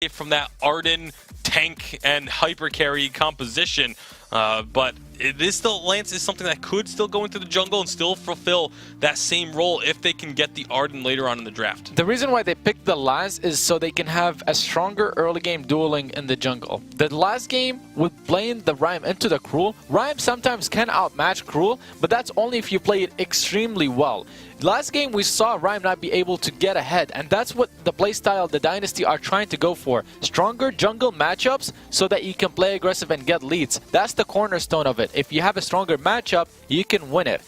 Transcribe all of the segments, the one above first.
it from that Arden, tank, and hyper carry composition. But it is still, Lance is something that could still go into the jungle and still fulfill that same role if they can get the Arden later on in the draft. The reason why they picked the Laz is so they can have a stronger early game dueling in the jungle. The last game with playing the Rhyme into the Cruel, Rhyme sometimes can outmatch Cruel, but that's only if you play it extremely well. Last game we saw Rhyme not be able to get ahead, and that's what the playstyle the Dynasty are trying to go for. Stronger jungle matchups so that you can play aggressive and get leads. That's the cornerstone of it. If you have a stronger matchup, you can win it.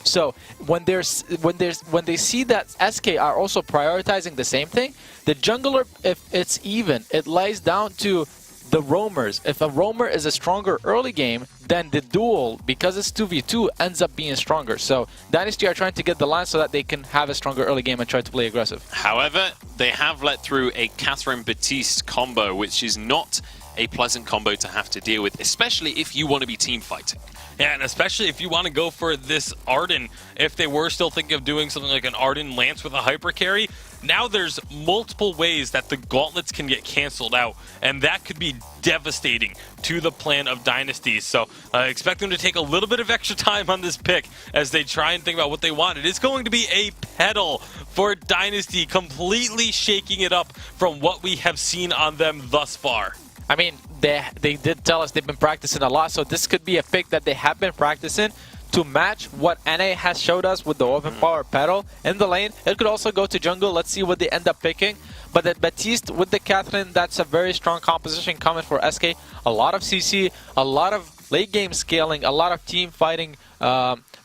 So when they see that SK are also prioritizing the same thing, the jungler, if it's even, it lies down to the roamers. If a roamer is a stronger early game, then the duel, because it's 2v2, ends up being stronger. So Dynasty are trying to get the line so that they can have a stronger early game and try to play aggressive. However, they have let through a Catherine Batiste combo, which is not a pleasant combo to have to deal with, especially if you want to be team fighting. Yeah, and especially if you want to go for this Arden, if they were still thinking of doing something like an Arden Lance with a hyper carry, now there's multiple ways that the gauntlets can get canceled out, and that could be devastating to the plan of Dynasty. So expect them to take a little bit of extra time on this pick as they try and think about what they want. It is going to be a pedal for Dynasty, completely shaking it up from what we have seen on them thus far. I mean, they did tell us they've been practicing a lot, so this could be a pick that they have been practicing to match what NA has showed us with the open power pedal in the lane. It could also go to jungle. Let's see what they end up picking. But the Batiste with the Catherine, that's a very strong composition coming for SK. A lot of CC, a lot of late game scaling, a lot of team fighting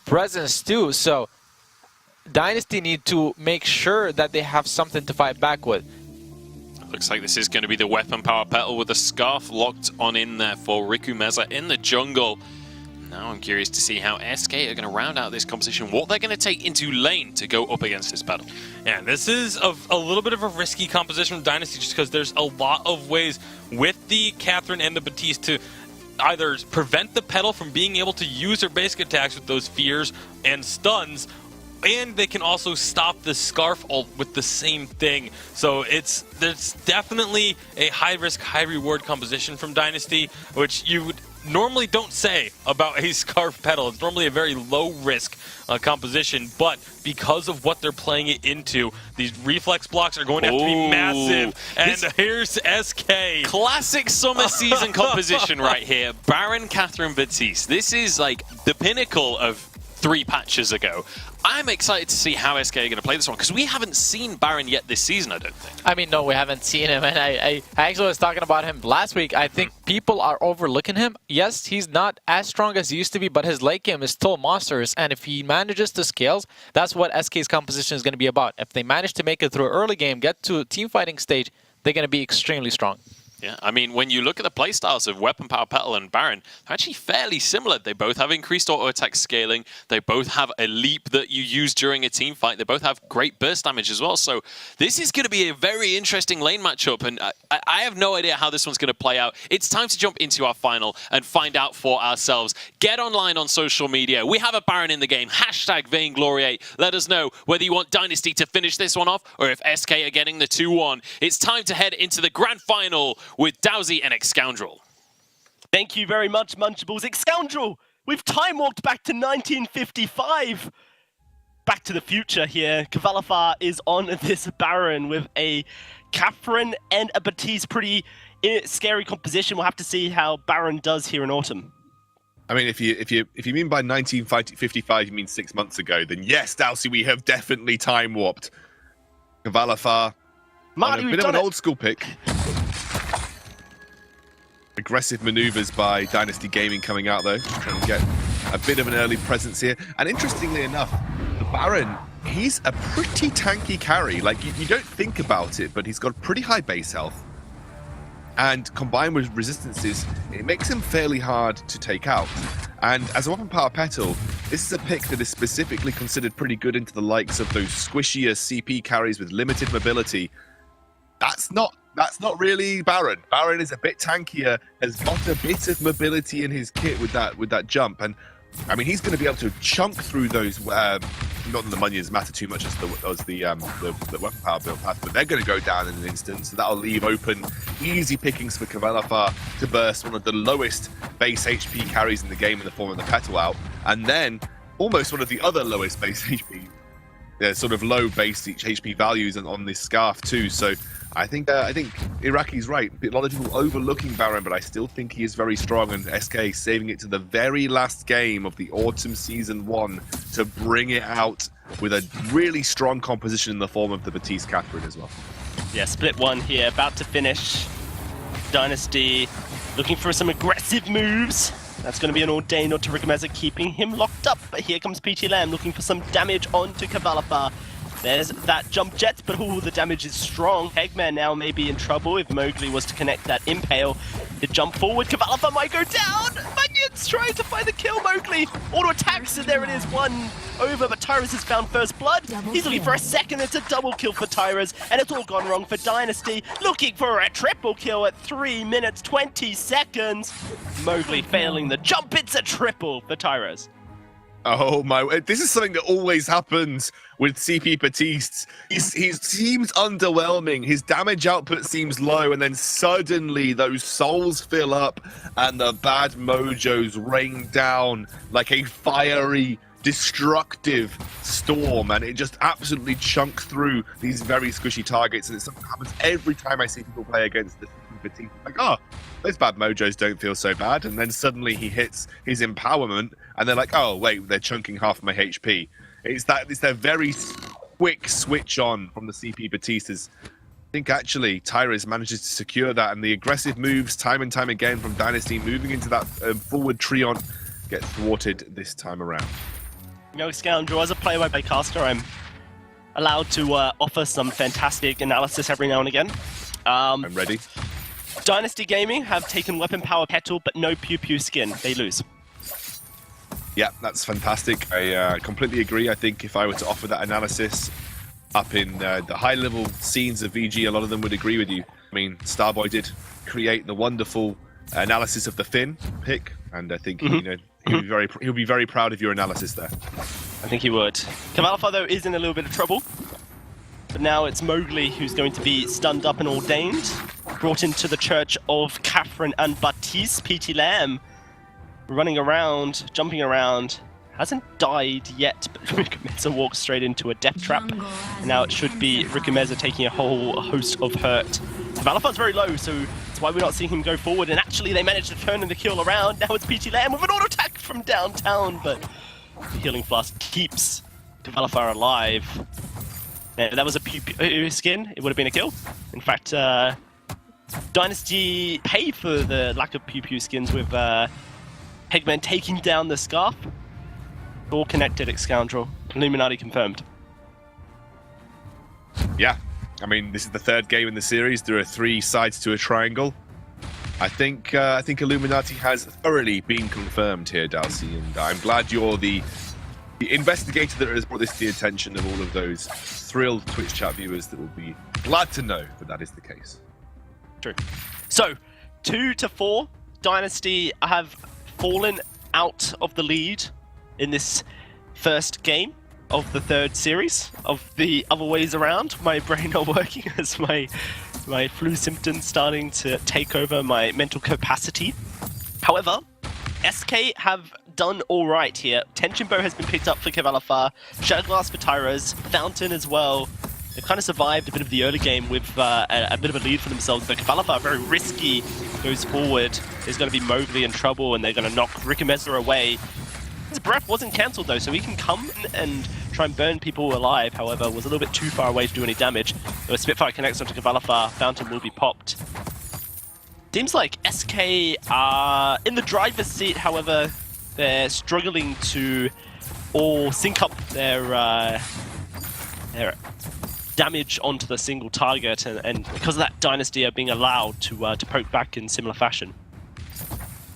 presence too. So Dynasty need to make sure that they have something to fight back with. Looks like this is going to be the weapon power petal with the scarf locked on in there for Riku Meza in the jungle. Now I'm curious to see how SK are going to round out this composition, what they're going to take into lane to go up against this petal. Yeah, this is a little bit of a risky composition from Dynasty just because there's a lot of ways with the Catherine and the Batiste to either prevent the petal from being able to use their basic attacks with those fears and stuns, and they can also stop the Scarf ult with the same thing. So there's definitely a high-risk, high-reward composition from Dynasty, which you would normally don't say about a Scarf petal. It's normally a very low-risk composition, but because of what they're playing it into, these reflex blocks are going to have to be massive. And here's SK. Classic summer season composition right here. Baron, Catherine, Batiste. This is like the pinnacle of 3 patches ago. I'm excited to see how SK are going to play this one, because we haven't seen Baron yet this season, I don't think. I mean, no, we haven't seen him, and I actually was talking about him last week. I think people are overlooking him. Yes, he's not as strong as he used to be, but his late game is still monstrous, and if he manages to scale, that's what SK's composition is going to be about. If they manage to make it through early game, get to team fighting stage, they're going to be extremely strong. Yeah, I mean, when you look at the playstyles of Weapon Power Petal and Baron, they're actually fairly similar. They both have increased auto attack scaling. They both have a leap that you use during a team fight. They both have great burst damage as well. So this is going to be a very interesting lane matchup, and I have no idea how this one's going to play out. It's time to jump into our final and find out for ourselves. Get online on social media. We have a Baron in the game. Hashtag Vainglory. Let us know whether you want Dynasty to finish this one off or if SK are getting the 2-1. It's time to head into the grand final with Dowsy and X-Scoundrel. Thank you very much, Munchables. X-Scoundrel, we've time-walked back to 1955. Back to the future here. Kvalifar is on this Baron with a Catherine and a Batiste. Pretty scary composition. We'll have to see how Baron does here in autumn. I mean, if you mean by 1955, you mean 6 months ago, then yes, Dowsy, we have definitely time-warped. Kvalifar, Marty, a bit of an old-school pick. Aggressive maneuvers by Dynasty Gaming coming out, though. Trying to get a bit of an early presence here. And interestingly enough, the Baron, he's a pretty tanky carry. Like, you don't think about it, but he's got pretty high base health. And combined with resistances, it makes him fairly hard to take out. And as a weapon power petal, this is a pick that is specifically considered pretty good into the likes of those squishier CP carries with limited mobility. That's not really Baron. Baron is a bit tankier, has got a bit of mobility in his kit with that jump, and I mean he's going to be able to chunk through those not that the Munions matter too much as the weapon power build path, but they're going to go down in an instant, so that'll leave open easy pickings for Kvelerfar to burst one of the lowest base HP carries in the game in the form of the Petal out, and then almost one of the other lowest base HP, sort of low base HP values on this Scarf too. So I think Iraqi's right. A lot of people overlooking Baron, but I still think he is very strong, and SK saving it to the very last game of the Autumn Season 1 to bring it out with a really strong composition in the form of the Baptiste Catherine as well. Yeah, split one here, about to finish. Dynasty looking for some aggressive moves. That's going to be an Ordained onto Rigameza, keeping him locked up. But here comes PT Lamb looking for some damage onto Kvelerfar. There's that jump jet, but the damage is strong. Eggman now may be in trouble if Mowgli was to connect that impale. The jump forward, Kvelerfar might go down! Munions trying to find the kill, Mowgli! Auto attacks, and there it is, one over, but Tyrus has found first blood. He's looking for a second, it's a double kill for Tyrus, and it's all gone wrong for Dynasty. Looking for a triple kill at 3 minutes 20 seconds. Mowgli failing the jump, it's a triple for Tyrus. Oh my, this is something that always happens with CP Baptiste. He seems underwhelming, his damage output seems low, and then suddenly those souls fill up and the bad mojos rain down like a fiery, destructive storm, and it just absolutely chunks through these very squishy targets, and it's something that happens every time I see people play against the Baptiste. Like, oh, those bad mojos don't feel so bad, and then suddenly he hits his empowerment, and they're like, oh wait, they're chunking half my HP. It's that very quick switch on from the CP Batistas. I think actually Tyrus manages to secure that, and the aggressive moves time and time again from Dynasty moving into that forward Treant get thwarted this time around. You know, Scoundrel, as a play-by-play caster, I'm allowed to offer some fantastic analysis every now and again. I'm ready. Dynasty Gaming have taken Weapon Power Petal, but no Pew Pew skin. They lose. Yeah, that's fantastic. I completely agree. I think if I were to offer that analysis up in the high-level scenes of VG, a lot of them would agree with you. I mean, Starboy did create the wonderful analysis of the Finn pick, and I think you know he'll be very proud of your analysis there. I think he would. Kvelerfar, though, is in a little bit of trouble. But now it's Mowgli who's going to be stunned up and ordained. Brought into the Church of Catherine and Baptiste. PT Lamb running around, jumping around. Hasn't died yet, but Rigameza walks straight into a death trap. And now it should be Rigameza taking a whole host of hurt. Kvelerfar's very low, so that's why we're not seeing him go forward. And actually, they managed to turn the kill around. Now it's PT Lamb with an auto attack from downtown, but the Healing Flask keeps Kvelerfar alive. If that was a Pew Pew skin, it would have been a kill. In fact, Dynasty paid for the lack of Pew Pew skins with Eggman taking down the Scarf. All connected, Scoundrel. Illuminati confirmed. Yeah, I mean, this is the third game in the series. There are 3 sides to a triangle. I think Illuminati has thoroughly been confirmed here, Dalsy, and I'm glad you're the investigator that has brought this to the attention of all of those thrilled Twitch chat viewers that will be glad to know that is the case. True. So, 2-4, Dynasty have fallen out of the lead in this first game of the third series. Of the other ways around, my brain not working as my flu symptoms starting to take over my mental capacity. However, SK have done all right here. Tension Bow has been picked up for Kvelerfar, Shatterglass for Tyrus, Fountain as well. They've kind of survived a bit of the early game with a bit of a lead for themselves, but Kvelerfar, very risky, goes forward. There's going to be Mowgli in trouble, and they're going to knock Rigameza away. His breath wasn't cancelled though, so he can come and try and burn people alive. However, was a little bit too far away to do any damage. But Spitfire connects onto Kvelerfar, Fountain will be popped. Seems like SK are in the driver's seat, however, they're struggling to all sync up their damage onto the single target, and because of that, Dynasty are being allowed to poke back in similar fashion.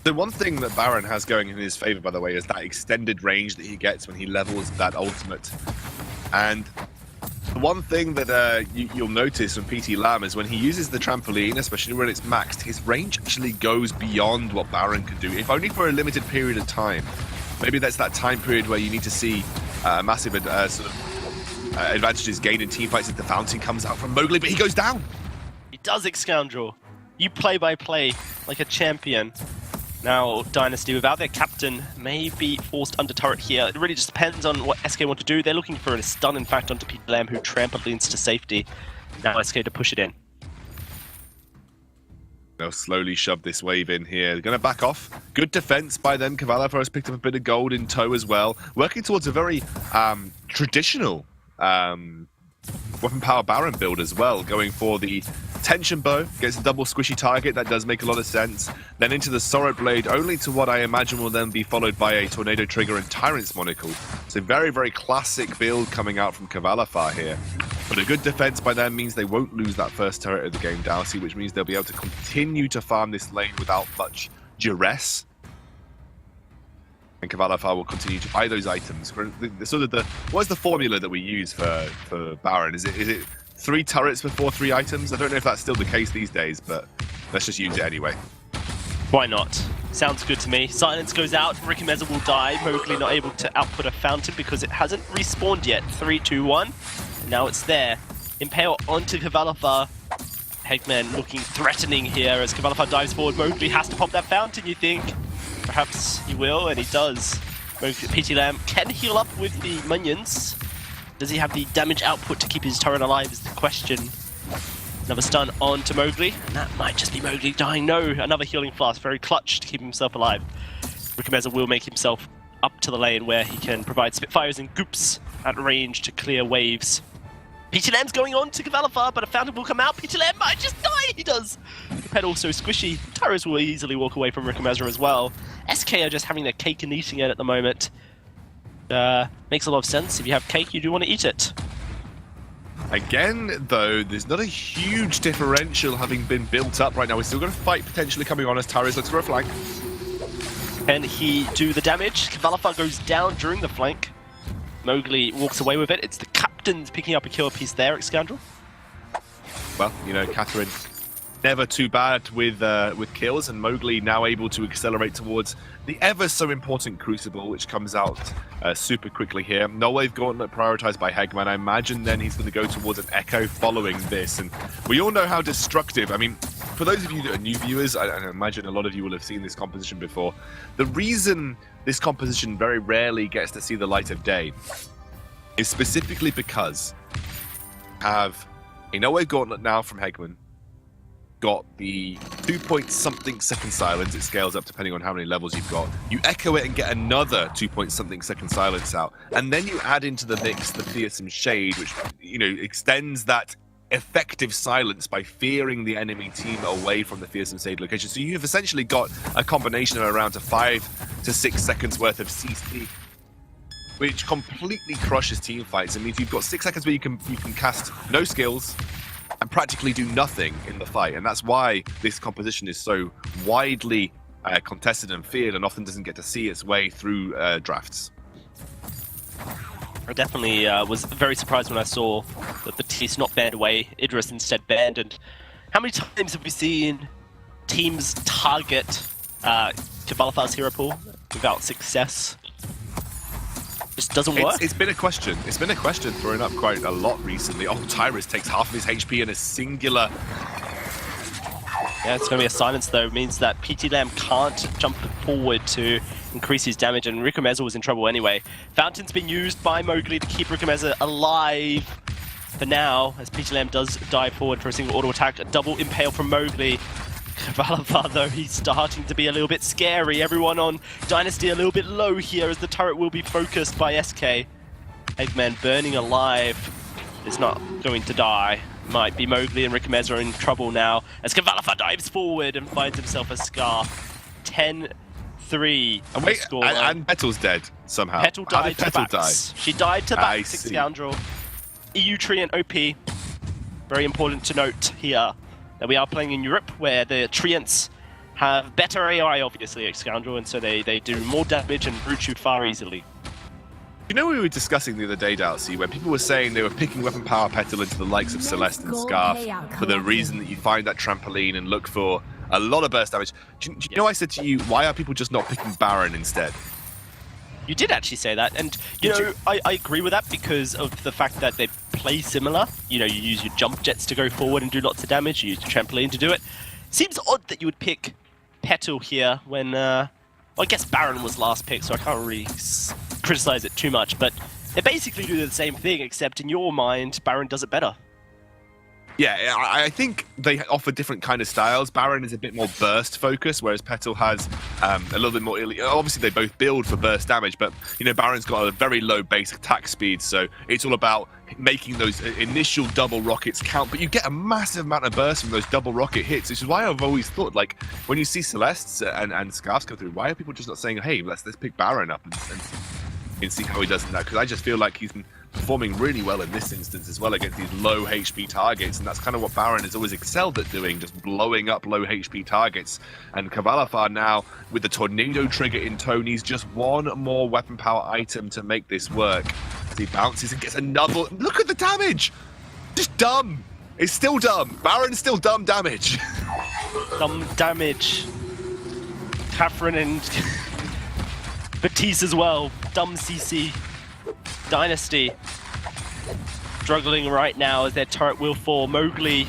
The one thing that Baron has going in his favor, by the way, is that extended range that he gets when he levels that ultimate. And the one thing that you'll notice from PT Lamb is when he uses the trampoline, especially when it's maxed, his range actually goes beyond what Baron can do, if only for a limited period of time. Maybe that's that time period where you need to see massive sort of advantages gained in teamfights as the fountain comes out from Mowgli, but he goes down. He does, Scoundrel. You play by play like a champion. Now, Dynasty, without their captain, may be forced under turret here. It really just depends on what SK want to do. They're looking for a stun, in fact, onto Peter Lamb, who trampolines to safety. Now SK to push it in. They'll slowly shove this wave in here. They're going to back off. Good defense by them. Cavalifar has picked up a bit of gold in tow as well. Working towards a very traditional weapon power Baron build as well. Going for the tension bow. Gets a double squishy target. That does make a lot of sense. Then into the Sorrow Blade, only to what I imagine will then be followed by a Tornado Trigger and Tyrant's Monocle. So very, very classic build coming out from Cavalifar here. But a good defense by them means they won't lose that first turret of the game, Dowsy, which means they'll be able to continue to farm this lane without much duress. And Cavalifar will continue to buy those items. What's the formula that we use for Baron? Is it 3 turrets before 3 items? I don't know if that's still the case these days, but let's just use it anyway. Why not? Sounds good to me. Silence goes out. Rikimeza will die. Mowgli not able to output a fountain because it hasn't respawned yet. 3, 2, 1. Now it's there. Impale onto Cavalifar. Hegman looking threatening here as Cavalifar dives forward. Mowgli has to pop that fountain, you think? Perhaps he will, and he does. PT Lamb can heal up with the minions. Does he have the damage output to keep his turret alive is the question. Another stun onto Mowgli, and that might just be Mowgli dying. No, another healing flask, very clutch to keep himself alive. Rikimeza will make himself up to the lane where he can provide Spitfires and Goops at range to clear waves. PT Lamb's going on to Cavalifar, but a fountain will come out. PT Lamb might just die. He does. The pedal so squishy. Tyrus will easily walk away from Rikimeza as well. SK are just having their cake and eating it at the moment. Makes a lot of sense. If you have cake, you do want to eat it. Again, though, there's not a huge differential having been built up right now. We're still going to fight potentially coming on as Tyrus looks for a flank. Can he do the damage? Cavalifar goes down during the flank. Mowgli walks away with it. It's the captain's picking up a kill piece there, Scoundrel. Well, you know, Catherine never too bad with kills, and Mowgli now able to accelerate towards the ever so important Crucible, which comes out super quickly here. No Wave Gauntlet prioritized by Hegman. I imagine then he's going to go towards an Echo following this, and we all know how destructive. I mean, for those of you that are new viewers, I imagine a lot of you will have seen this composition before. The reason this composition very rarely gets to see the light of day is specifically because you have a No Wave Gauntlet now from Hegman, got the 2-point-something second silence. It scales up depending on how many levels you've got. You echo it and get another 2-point-something second silence out. And then you add into the mix the Fearsome Shade, which, you know, extends that effective silence by fearing the enemy team away from the Fearsome Shade location. So you've essentially got a combination of around 5 to 6 seconds worth of CC, which completely crushes team fights. It means you've got 6 seconds where you can cast no skills and practically do nothing in the fight, and that's why this composition is so widely contested and feared and often doesn't get to see its way through drafts. I definitely was very surprised when I saw that the Batiste not banned away, Idris instead banned, and how many times have we seen teams target Cavalifar's hero pool without success? Just doesn't work. It's been a question. It's been a question thrown up quite a lot recently. Oh, Tyrus takes half of his HP in a singular. Yeah, it's going to be a silence though. It means that PT Lamb can't jump forward to increase his damage, and Rikimeza was in trouble anyway. Fountain's been used by Mowgli to keep Rikimeza alive for now, as PT Lamb does dive forward for a single auto attack. A double impale from Mowgli. Cavalifar, though, he's starting to be a little bit scary. Everyone on Dynasty a little bit low here as the turret will be focused by SK. Eggman burning alive is not going to die. Might be Mowgli and Rikimeza are in trouble now as Cavalifar dives forward and finds himself a scarf. 10-3. And wait, and Petal's dead somehow. Petal died to Petal backs. She died to backs, Scoundrel. EU Treant OP. Very important to note here that we are playing in Europe, where the Treants have better AI, obviously, Scoundrel, and so they do more damage and root shoot far easily. You know, we were discussing the other day, Dalsy, when people were saying they were picking Weapon Power Petal into the likes of Celeste and Scarf for the reason that you find that trampoline and look for a lot of burst damage. Do you know, I said to you, why are people just not picking Baron instead? You did actually say that, and you know, I agree with that because of the fact that they play similar. You know, you use your jump jets to go forward and do lots of damage, you use the trampoline to do it. Seems odd that you would pick Petal here when, well, I guess Baron was last pick, so I can't really criticize it too much, but they basically do the same thing, except in your mind, Baron does it better. Yeah, I think they offer different kind of styles. Baron is a bit more burst focused, whereas Petal has a little bit more. Obviously, they both build for burst damage, but you know, Baron's got a very low base attack speed, so it's all about making those initial double rockets count. But you get a massive amount of burst from those double rocket hits, which is why I've always thought, like, when you see Celeste's and Scarfs go through, why are people just not saying, "Hey, let's pick Baron up and see how he does in that?" Because I just feel like he's been performing really well in this instance as well against these low HP targets, and that's kind of what Baron has always excelled at doing, just blowing up low HP targets. And Kvalifar now, with the tornado trigger in tow, needs just one more weapon power item to make this work. As he bounces and gets another... Look at the damage! Just dumb! It's still dumb. Baron's still dumb damage. Dumb damage. Catherine and Batiste as well. Dumb CC. Dynasty struggling right now as their turret will fall. Mowgli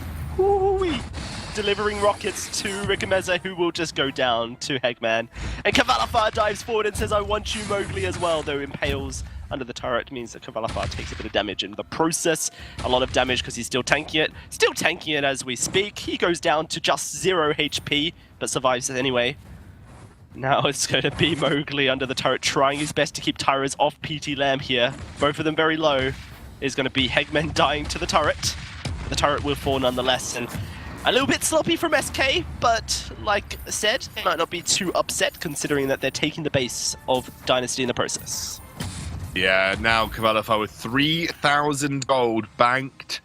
delivering rockets to Rikimeza, who will just go down to Hegman. And Kvalifar dives forward and says, "I want you, Mowgli," as well, though impales under the turret means that Kvalifar takes a bit of damage in the process. A lot of damage because he's still tanking it. Still tanking it as we speak. He goes down to just 0 HP, but survives it anyway. Now it's going to be Mowgli under the turret, trying his best to keep Tyrus off PT Lamb here. Both of them very low. Is going to be Hegman dying to the turret. The turret will fall nonetheless, and a little bit sloppy from SK, but like I said, they might not be too upset considering that they're taking the base of Dynasty in the process. Yeah, now Kvalifar with 3,000 gold banked.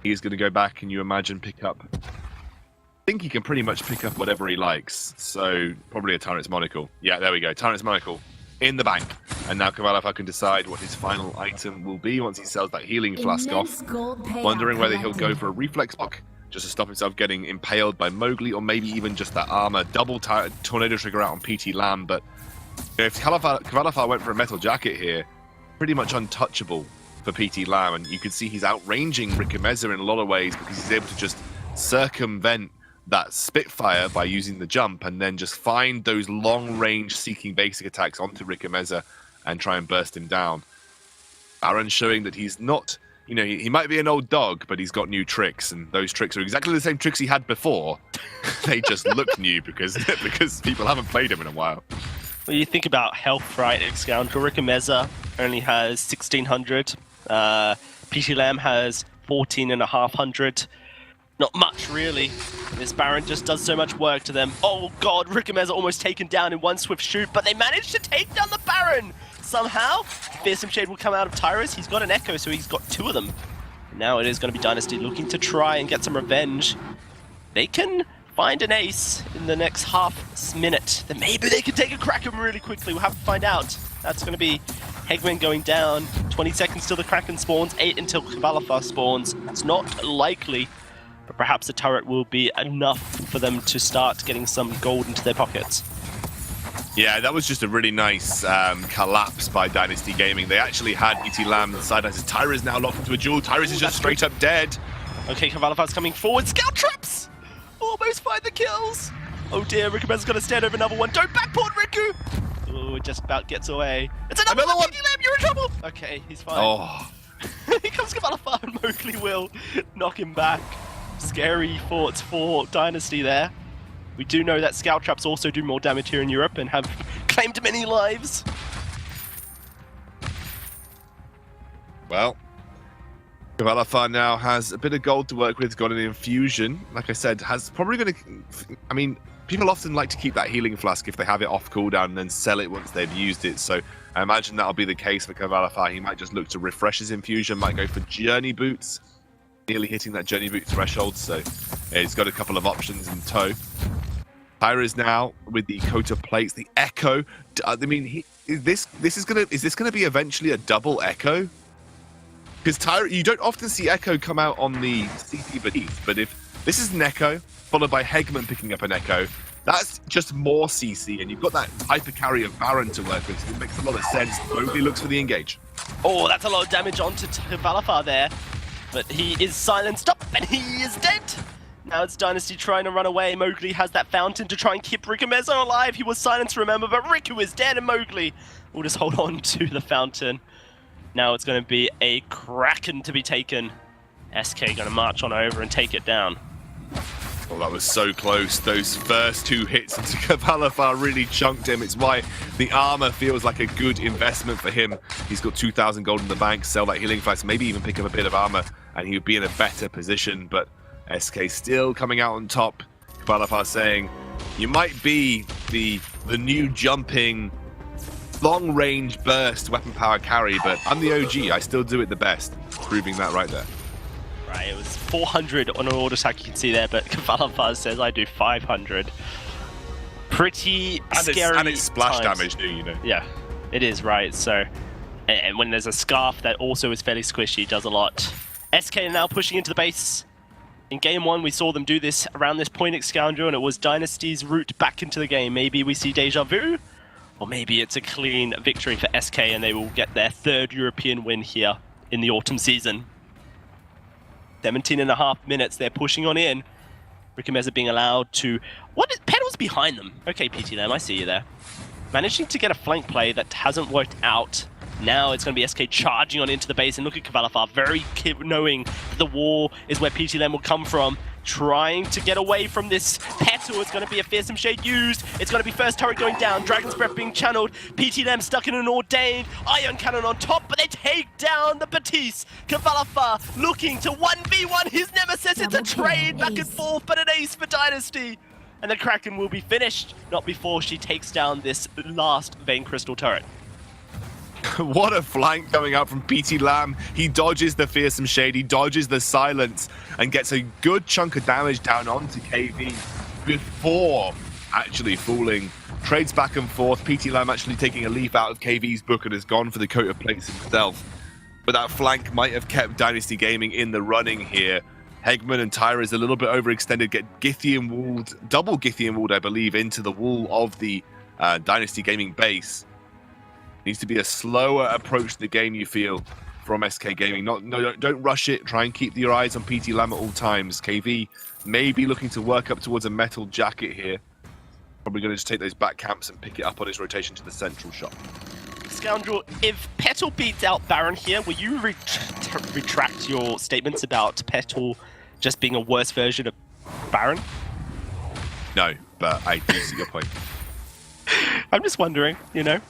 He's going to go back and you imagine pick up... I think he can pretty much pick up whatever he likes, so probably a Tyrant's Monocle. Yeah, there we go, Tyrant's Monocle in the bank. And now Kvalifar can decide what his final item will be once he sells that healing flask off. Wondering whether he'll go for a reflex block just to stop himself getting impaled by Mowgli, or maybe even just that armor double tornado trigger out on PT Lamb. But you know, if Kvalifar went for a metal jacket here, pretty much untouchable for PT Lamb, and you can see he's outranging Rikimeza in a lot of ways because he's able to just circumvent that Spitfire by using the jump and then just find those long-range seeking basic attacks onto Rikimeza and try and burst him down. Baron showing that he's not, you know, he might be an old dog, but he's got new tricks, and those tricks are exactly the same tricks he had before. They just look new because people haven't played him in a while. Well, you think about health, right? Scoundrel Rikimeza only has 1,600. PT Lamb has 14,500. Not much, really. This Baron just does so much work to them. Oh god, Rikimeza almost taken down in one swift shoot, but they managed to take down the Baron! Somehow, Fearsome Shade will come out of Tyrus. He's got an Echo, so he's got 2 of them. Now it is going to be Dynasty looking to try and get some revenge. They can find an ace in the next half minute. Then maybe they can take a Kraken really quickly. We'll have to find out. That's going to be Hegman going down. 20 seconds till the Kraken spawns, 8 until Kvalifar spawns. It's not likely, but perhaps the turret will be enough for them to start getting some gold into their pockets. Yeah, that was just a really nice collapse by Dynasty Gaming. They actually had PT Lamb on the sidelines. Tyra is now locked into a duel. Tyrus is just straight up dead. Okay, Kavalifar's coming forward. Scout traps! Almost find the kills. Oh dear, Rikumeza's going to stand over another one. Don't backport, Riku! Oh, it just about gets away. It's another one! PT Lamb, you're in trouble! Okay, he's fine. Oh. Here comes Kvalifar, and Mowgli will knock him back. Scary thoughts for Dynasty there. We do know that Scout Traps also do more damage here in Europe and have claimed many lives. Well, Kvalifar now has a bit of gold to work with, got an infusion. Like I said, has probably going to... I mean, people often like to keep that healing flask if they have it off cooldown and then sell it once they've used it. So I imagine that'll be the case for Kvalifar. He might just look to refresh his infusion, might go for Journey Boots. Nearly hitting that Journey Boot threshold, so he's got a couple of options in tow. Tyra is now with the coat of plates, the Echo. I mean, is this gonna be eventually a double Echo? Because Tyra, you don't often see Echo come out on the CT Batiste, but if this is an Echo followed by Hegman picking up an Echo, That's just more CC, and you've got that hyper carry of Baron to work with, so it makes a lot of sense. Mowgli looks for the engage. Oh, that's a lot of damage onto Valafar there. But he is silenced up, and he is dead. Now it's Dynasty trying to run away. Mowgli has that fountain to try and keep Rikumezzo alive. He was silenced, remember, but Riku is dead, and Mowgli will just hold on to the fountain. Now it's going to be a Kraken to be taken. SK going to march on over and take it down. Oh, that was so close. Those first two hits into Valafar really chunked him. It's why the armor feels like a good investment for him. He's got 2,000 gold in the bank, sell that healing flask, maybe even pick up a bit of armor, and he would be in a better position. But SK still coming out on top. Valafar saying, you might be the new jumping, long-range burst weapon power carry, but I'm the OG. I still do it the best. Proving that right there. Right, it was 400 on an auto attack, you can see there, but Valafar says I do 500. Pretty scary. And it's splash times. damage, you know. Yeah, it is, right. So, and when there's a scarf that also is fairly squishy, it does a lot. SK now pushing into the base. In game one, we saw them do this around this point, Scoundrel, and it was Dynasty's route back into the game. Maybe we see deja vu, or maybe it's a clean victory for SK and they will get their third European win here in the autumn season. 17.5 minutes, they're pushing on in. Rikumezzo being allowed to... Pedal's behind them. Okay, PT Lamb, I see you there. Managing to get a flank play that hasn't worked out. Now it's going to be SK charging on into the base, and look at Valafar, very knowing the wall is where PT Lamb will come from. Trying to get away from this Petal. It's going to be a fearsome shade used. It's going to be first turret going down. Dragon's Breath being channeled. PT Lamb stuck in an ordained. Iron Cannon on top, but they take down the Batiste. Valafar looking to 1v1 his nemesis. It's a trade back and forth, but an ace for Dynasty. And the Kraken will be finished, not before she takes down this last Vein Crystal turret. What a flank coming out from PT Lamb. He dodges the fearsome shade, he dodges the silence, and gets a good chunk of damage down onto KV before actually fooling. Trades back and forth. PT Lamb actually taking a leaf out of KV's book and has gone for the coat of plates himself. But that flank might have kept Dynasty Gaming in the running here. Hegman and Tyra is a little bit overextended, get Githian walled, double Githian walled, I believe, into the wall of the Dynasty Gaming base. Needs to be a slower approach to the game, you feel, from SK Gaming. Don't rush it. Try and keep your eyes on PT Lamb at all times. KV may be looking to work up towards a metal jacket here. Probably going to just take those back camps and pick it up on his rotation to the central shop. Scoundrel, if Petal beats out Baron here, will you retract your statements about Petal just being a worse version of Baron? No, but I do see your point. I'm just wondering, you know.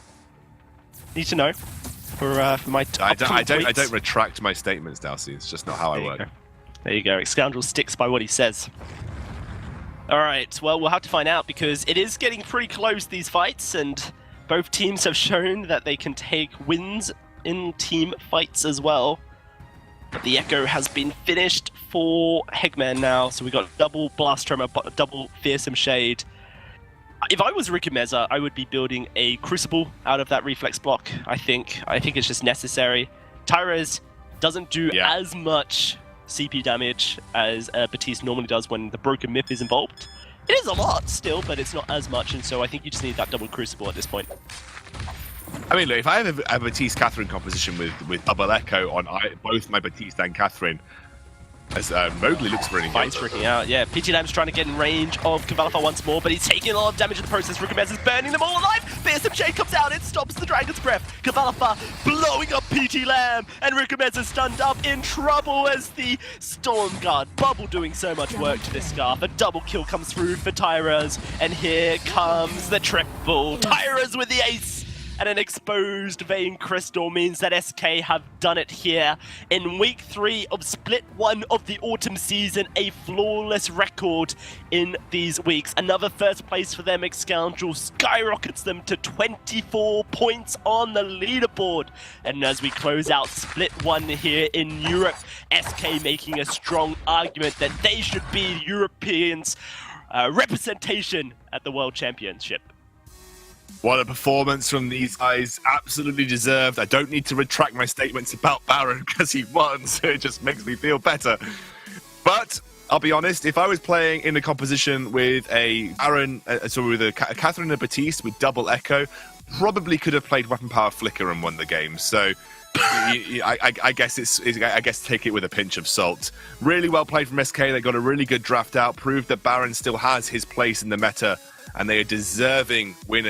Need to know for my I don't retract my statements, Dalsy. It's just not how I work. There you go. Scoundrel sticks by what he says. All right. Well, we'll have to find out because it is getting pretty close, these fights, and both teams have shown that they can take wins in team fights as well. But the Echo has been finished for Hegman now, so we got double Blast Tremor, double Fearsome Shade. If I was Rikumezzo, I would be building a Crucible out of that reflex block, I think. I think it's just necessary. Tyrez doesn't do as much CP damage as Batiste normally does when the Broken Myth is involved. It is a lot still, but it's not as much, and so I think you just need that double Crucible at this point. I mean, look, if I have a Batiste-Catherine composition with double Echo on both my Batiste and Catherine, as Mowgli looks for an engagement. Fight's freaking out, yeah. PT Lamb's trying to get in range of Valafar once more, but he's taking a lot of damage in the process. Rikumezzo is burning them all alive. Fearsome Shade comes out, it stops the Dragon's Breath. Valafar blowing up PT Lamb, and Rikumezzo stunned up, in trouble as the Storm Guard Bubble doing so much work to this Scarf. A double kill comes through for Tyraz, and here comes the triple. Tyraz with the ace! And an exposed Vein Crystal means that SK have done it here. In week 3 of Split 1 of the autumn season, a flawless record in these weeks. Another first place for them, Scoundrel skyrockets them to 24 points on the leaderboard. And as we close out Split 1 here in Europe, SK making a strong argument that they should be Europeans' representation at the World Championship. What a performance from these guys. Absolutely deserved. I don't need to retract my statements about Baron because he won, so it just makes me feel better. But I'll be honest, if I was playing in a composition with a Baron, with a Catherine and a Baptiste with double Echo, probably could have played Weapon Power Flicker and won the game. So I guess take it with a pinch of salt. Really well played from SK. They got a really good draft out, proved that Baron still has his place in the meta, and they are deserving winners.